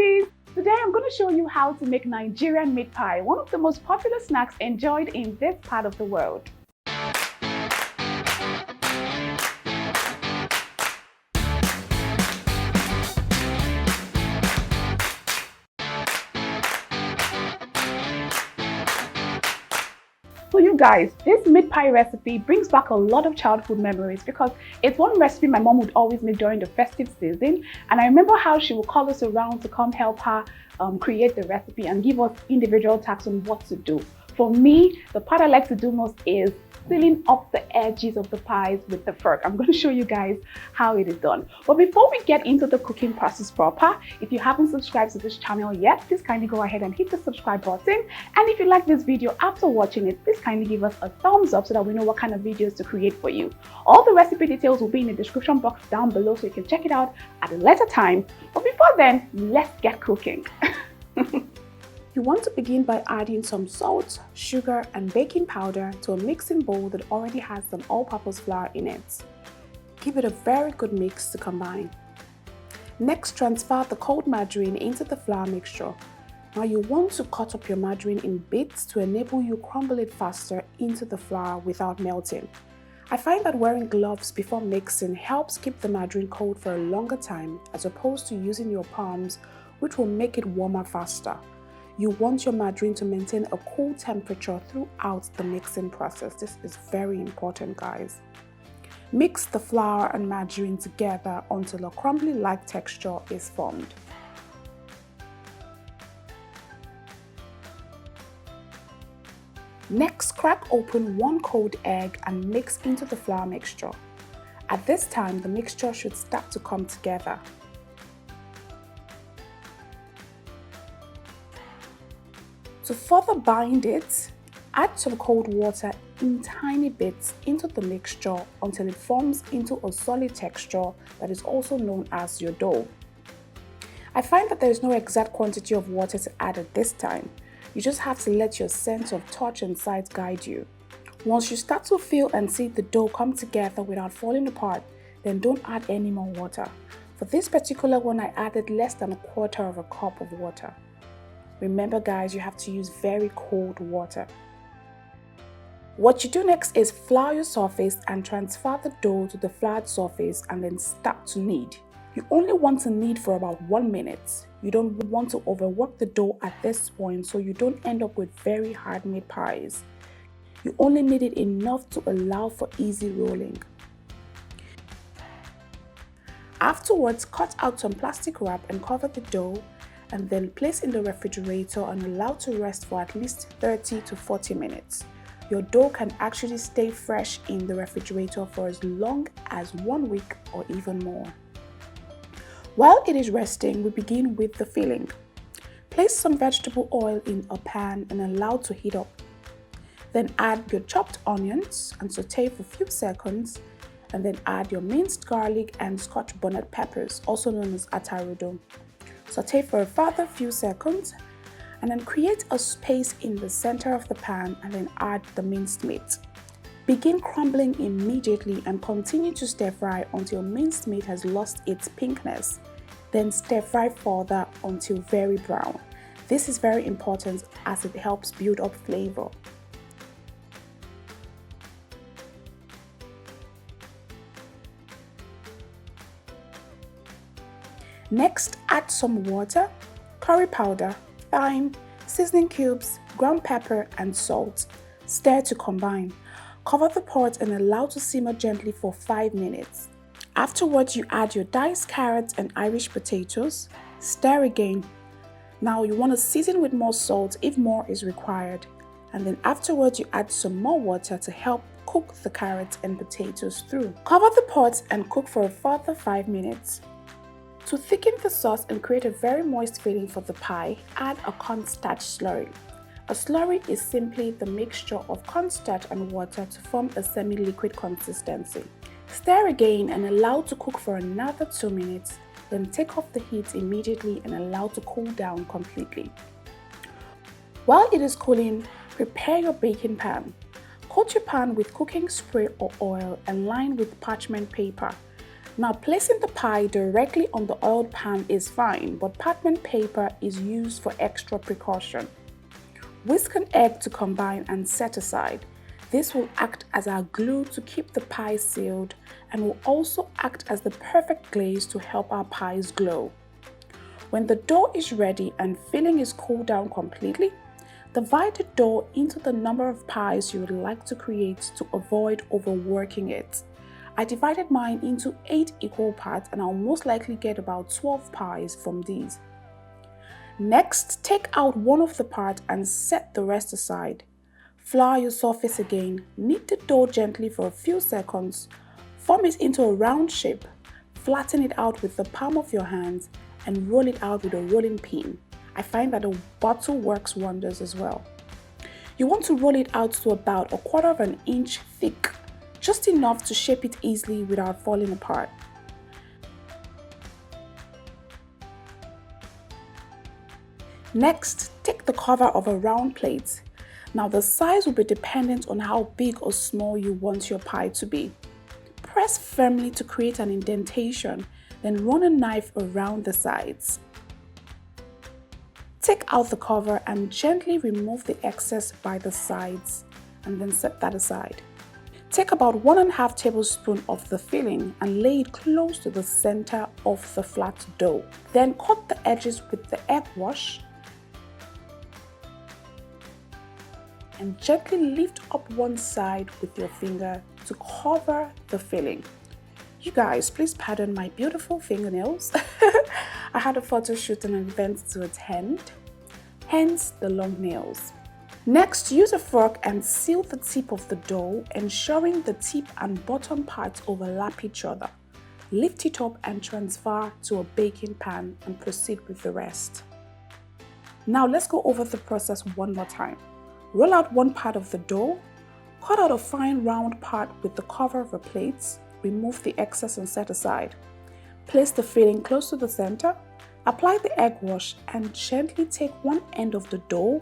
beauties! Today I'm going to show you how to make Nigerian meat pie, one of the most popular snacks enjoyed in this part of the world. So you guys, this meat pie recipe brings back a lot of childhood memories because it's one recipe my mom would always make during the festive season, and I remember how she would call us around to come help her create the recipe and give us individual tasks on what to do. For me, the part I like to do most is sealing up the edges of the pies with the fork. I'm going to show you guys how it is done. But before we get into the cooking process proper, if you haven't subscribed to this channel yet, please kindly go ahead and hit the subscribe button. And if you like this video after watching it, please kindly give us a thumbs up so that we know what kind of videos to create for you. All the recipe details will be in the description box down below so you can check it out at a later time. But before then, let's get cooking. You want to begin by adding some salt, sugar and baking powder to a mixing bowl that already has some all-purpose flour in it. Give it a very good mix to combine. Next, transfer the cold margarine into the flour mixture. Now you want to cut up your margarine in bits to enable you crumble it faster into the flour without melting. I find that wearing gloves before mixing helps keep the margarine cold for a longer time as opposed to using your palms, which will make it warmer faster. You want your margarine to maintain a cool temperature throughout the mixing process. This is very important, guys. Mix the flour and margarine together until a crumbly-like texture is formed. Next, crack open one cold egg and mix into the flour mixture. At this time, the mixture should start to come together. To further bind it, add some cold water in tiny bits into the mixture until it forms into a solid texture that is also known as your dough. I find that there is no exact quantity of water to add at this time. You just have to let your sense of touch and size guide you. Once you start to feel and see the dough come together without falling apart, then don't add any more water. For this particular one, I added less than 1/4 cup of water. Remember guys, you have to use very cold water. What you do next is flour your surface and transfer the dough to the floured surface and then start to knead. You only want to knead for about 1 minute. You don't want to overwork the dough at this point so you don't end up with very hard meat pies. You only knead it enough to allow for easy rolling. Afterwards, cut out some plastic wrap and cover the dough, and then place in the refrigerator and allow to rest for at least 30 to 40 minutes. Your dough can actually stay fresh in the refrigerator for as long as 1 week or even more. While it is resting, we begin with the filling. Place some vegetable oil in a pan and allow to heat up. Then add your chopped onions and saute for a few seconds, and then add your minced garlic and scotch bonnet peppers, also known as atarudo. Saute for a further few seconds and then create a space in the center of the pan and then add the minced meat. Begin crumbling immediately and continue to stir fry until minced meat has lost its pinkness. Then stir fry further until very brown. This is very important as it helps build up flavor. Next, add some water, curry powder, thyme, seasoning cubes, ground pepper and salt. Stir to combine. Cover the pot and allow to simmer gently for 5 minutes. Afterwards, you add your diced carrots and Irish potatoes. Stir again. Now you want to season with more salt if more is required. And then afterwards, you add some more water to help cook the carrots and potatoes through. Cover the pot and cook for a further 5 minutes. To thicken the sauce and create a very moist filling for the pie, add a cornstarch slurry. A slurry is simply the mixture of cornstarch and water to form a semi-liquid consistency. Stir again and allow to cook for another 2 minutes, then take off the heat immediately and allow to cool down completely. While it is cooling, prepare your baking pan. Coat your pan with cooking spray or oil and line with parchment paper. Now, placing the pie directly on the oiled pan is fine, but parchment paper is used for extra precaution. Whisk an egg to combine and set aside. This will act as our glue to keep the pie sealed and will also act as the perfect glaze to help our pies glow. When the dough is ready and filling is cooled down completely, divide the dough into the number of pies you would like to create to avoid overworking it. I divided mine into 8 equal parts and I'll most likely get about 12 pies from these. Next, take out one of the parts and set the rest aside. Flour your surface again, knead the dough gently for a few seconds, form it into a round shape, flatten it out with the palm of your hands and roll it out with a rolling pin. I find that a bottle works wonders as well. You want to roll it out to about 1/4 inch thick, just enough to shape it easily without falling apart. Next, take the cover of a round plate. Now the size will be dependent on how big or small you want your pie to be. Press firmly to create an indentation, then run a knife around the sides. Take out the cover and gently remove the excess by the sides and then set that aside. Take about 1½ tablespoon of the filling and lay it close to the center of the flat dough. Then cut the edges with the egg wash and gently lift up one side with your finger to cover the filling. You guys, please pardon my beautiful fingernails. I had a photo shoot and an event to attend, hence the long nails. Next, use a fork and seal the tip of the dough, ensuring the tip and bottom parts overlap each other. Lift it up and transfer to a baking pan and proceed with the rest. Now let's go over the process one more time. Roll out one part of the dough, cut out a fine round part with the cover of a plate, remove the excess and set aside. Place the filling close to the center, apply the egg wash and gently take one end of the dough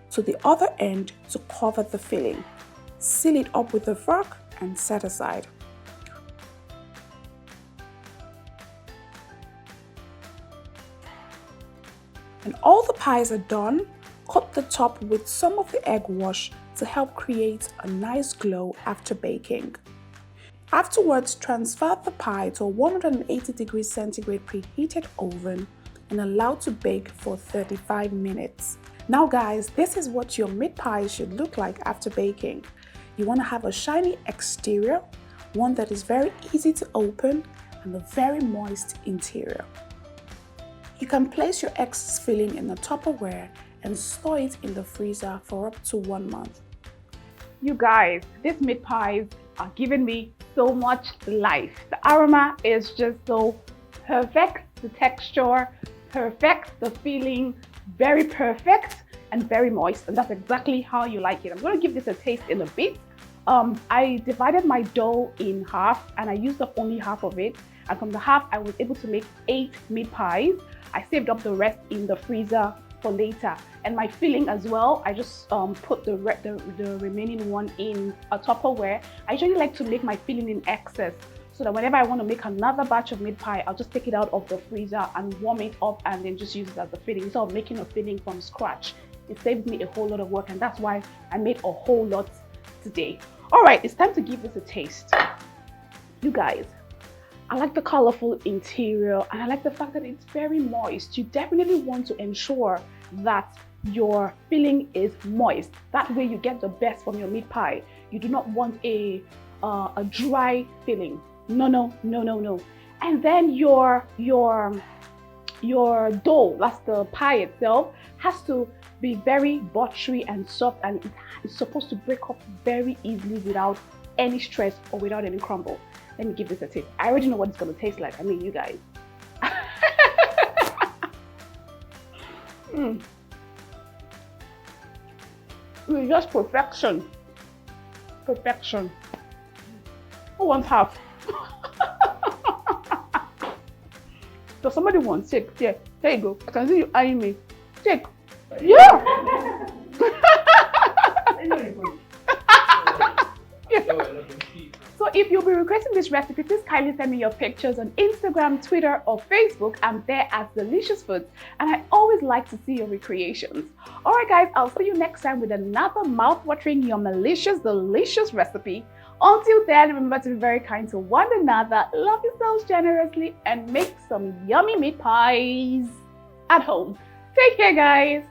to the other end to cover the filling. Seal it up with a fork and set aside. When all the pies are done, cut the top with some of the egg wash to help create a nice glow after baking. Afterwards, transfer the pie to a 180 degrees centigrade preheated oven and allow to bake for 35 minutes. Now guys, this is what your meat pie should look like after baking. You want to have a shiny exterior, one that is very easy to open, and a very moist interior. You can place your excess filling in a Tupperware and store it in the freezer for up to 1 month. You guys, these meat pies are giving me so much life. The aroma is just so perfect, the texture perfect, the feeling very perfect and very moist, and that's exactly how you like it. I'm going to give this a taste in a bit. I divided my dough in half and I used up only half of it, and from the half I was able to make 8 meat pies. I saved up the rest in the freezer for later, and my filling as well, I just put the remaining one in a Tupperware. I usually like to make my filling in excess so that whenever I want to make another batch of meat pie, I'll just take it out of the freezer and warm it up and then just use it as a filling instead of making a filling from scratch. It saves me a whole lot of work, and that's why I made a whole lot today. All right, it's time to give this a taste. You guys, I like the colorful interior and I like the fact that it's very moist. You definitely want to ensure that your filling is moist. That way you get the best from your meat pie. You do not want a dry filling. No. And then your dough, that's the pie itself, has to be very buttery and soft, and it's supposed to break up very easily without any stress or without any crumble. Let me give this a taste. I already know what it's going to taste like. I mean, you guys. It's just perfection. Perfection. Who wants half? So somebody wants, take. Yeah, there you go. I can see you eyeing me. Take. Yeah. So So if you'll be requesting this recipe, please kindly send me your pictures on Instagram, Twitter, or Facebook. I'm there as Zeelicious Foods, and I always like to see your recreations. All right, guys, I'll see you next time with another mouth-watering, yum-malicious, delicious recipe. Until then, remember to be very kind to one another, love yourselves generously, and make some yummy meat pies at home. Take care, guys.